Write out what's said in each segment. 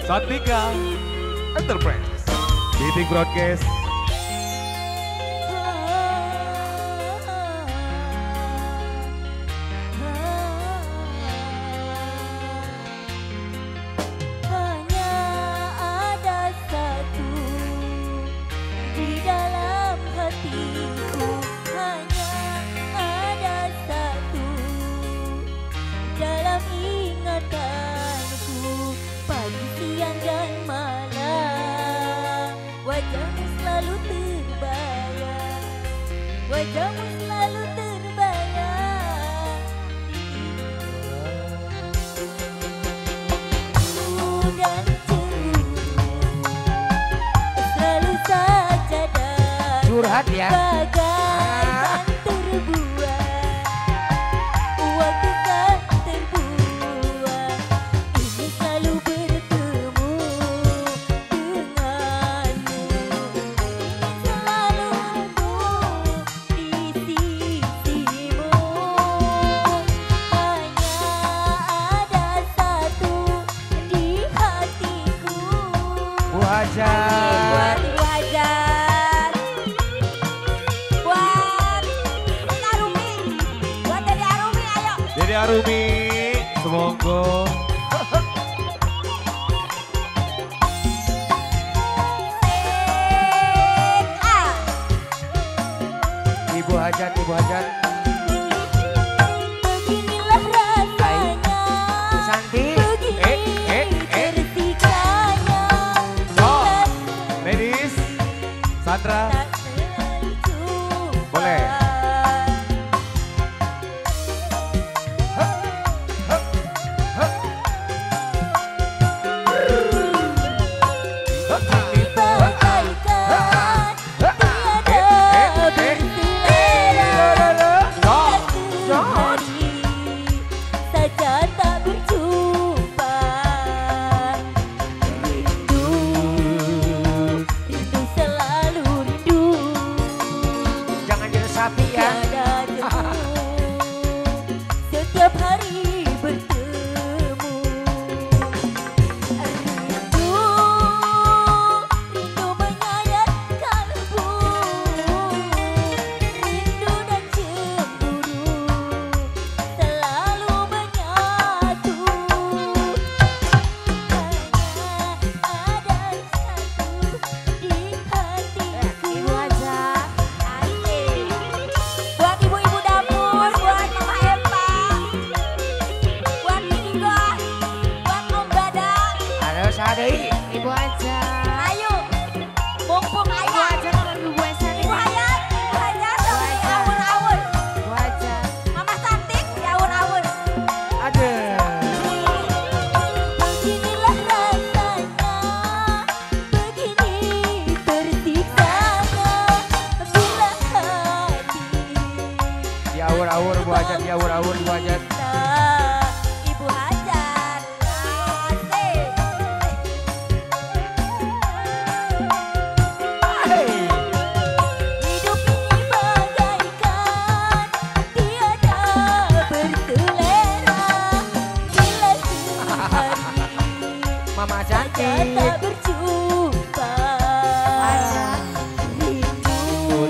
Santika Enterprise, Meeting Broadcast. Hanya ada satu di dalam hatiku, hanya ada satu dalam ingatanku, pagi, siang dan malam, wajahmu selalu terbayang, wajahmu selalu terbayang. Dan selalu saja datang Curhat ya. bagaikan terbuang, waktu kan terbuang, ini selalu bertemu denganmu, selalu aku di sisimu. Hanya ada satu di hatiku. Bu Hajar. Buat Ibu Hajar, buat Arumi, buat Dede Arumi, ayo. Dede Arumi, semoga Ibu Hajar, Ibu Hajar. Beginilah rasanya, Santi. begini tersikanya, Oh, ladies, Sandra, tak selalu jumpa. Boleh. Bagaikan tiada berselera, satu hari saja tak berjumpa. Rindu, rindu selalu rindu, Jangan diresapi ya. tiada jemu, setiap hari bertemu. Rindu, rindu menyayat kalbu, rindu dan cemburu selalu menyatu. Hanya ada satu di hatiku. Ibu Hajar, asik. Buat ibu-ibu dapur, buat Mama Empa, buat Minggo, buat Om Badang. Halo Sadi. Ibu Hajar. Ayo, mumpung Ibu ayah. Hajar kalau Ibu Hajar. Ibu Hayat, Ibu Hayat, dong di awun-awun. Ibu Hajar. Mama Santik di awun-awun. Aduh. Beginilah rasanya, begini tersiksanya, bila hati Di awur-awur Bu Hajar, di awur-awur Bu Hajar. cinta. Ibu Hajar, asik. Hey. Hidup ini bagaikan tiada berselera, bila sehari Mama saja cantik. tak berjumpa. Rindu,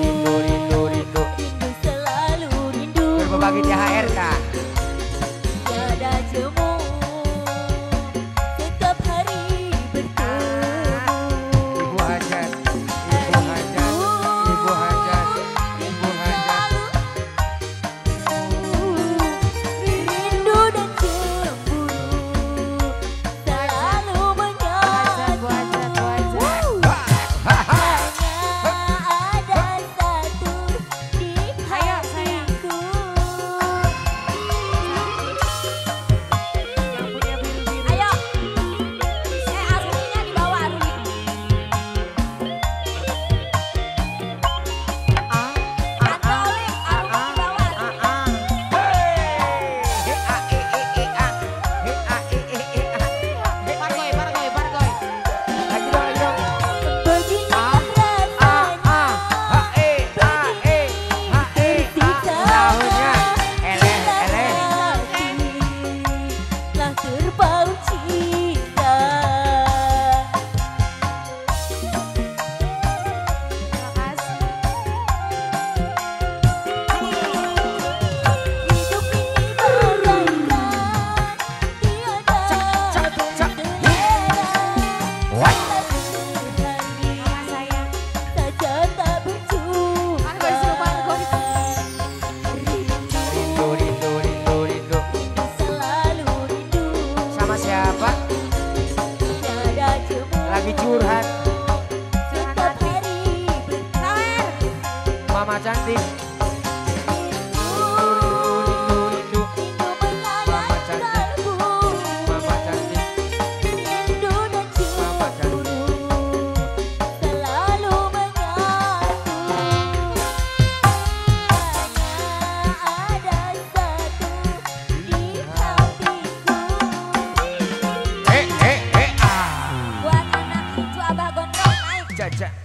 Rindu, rindu, rindu. rindu selalu rindu, Berbagi THR kak. tiada jemu, setiap hari bertemu. Ibu Hajar. Ibu Hajar. Ibu Hajar. Ibu Hajar. Rindu dan cemburu selalu menyatu. lagi curhat. Setiap hari berkawan. Mama cantik. Rindu melayang kalbu. Mama cantik. Rindu dan cemburu selalu menyatu. Hanya ada satu di hatiku. Ah. Buat anak cucu abah gondrong naik. Caca.